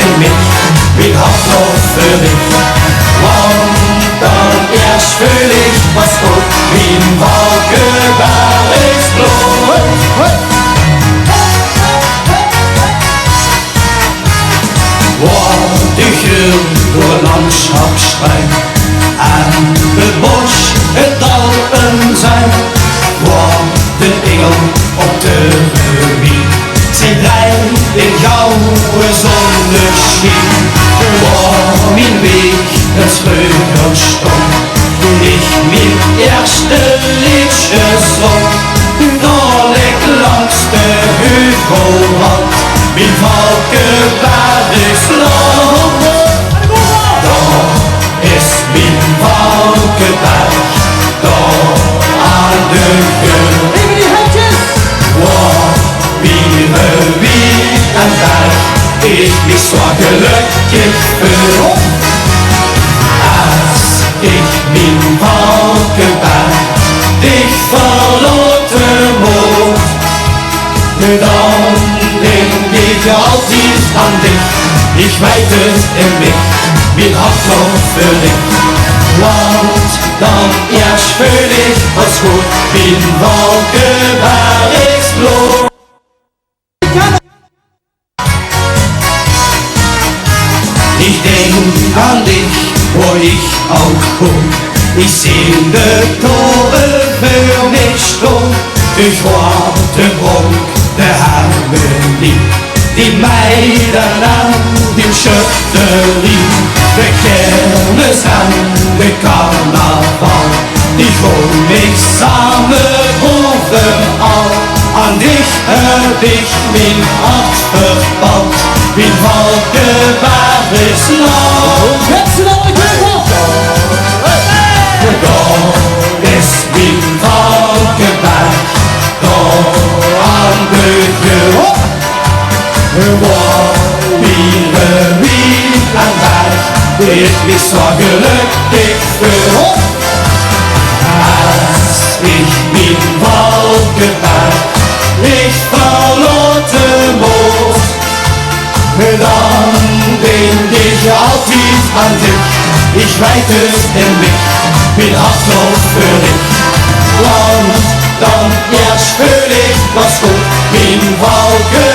in mich, bin Hoffnung für dich. Und dann erst fühl ich, was gut, wie im Wolkenbergsblut. Wat ik heel door het landschap schijn en het bos, het dal en zijn. Wat de engel op de revue, zij drijft in gouden zonneschien. Waar mijn weg het scheuren stond, toen ik mijn eerste liedje zong. Daar ik langs de heuvelrand, mijn Valkenbergsland. Daar is mijn Valkenberg, daar aan de geul. Waar mijn wieg en berg, ik mich zo gelukkig voel. Als ik mijn Valkenberg dich verlaten moet, dan denk ik altijd aan dich. Ich weet het in mich, mijn hart nog für dich. Want dan erst fühl ich, was gut, wie ein Wolkenbergsblut. Ich denk an dich, wo ich auch komm. Ich seh de Tore für mich stund. Ich war de Brunk, de Harmonie, die Meiden an dem Schötterie, de Kermis an de Karneval. Ich hol mich samen overal, an dich hört ich mein Hart verbaut, wie Valkenbergsland. Da ist mein Valkenberg, da an de Geul. Waar mijn wieg en berg, ik mich so gelukkig voel. Als ich mein Valkenberg nicht verlaten muss, dann denk ich altijd an dich. Ich weet es in mich, bin Hoffnung für dich. Und dann erst fühl ich, was gut, mein Valkenberg.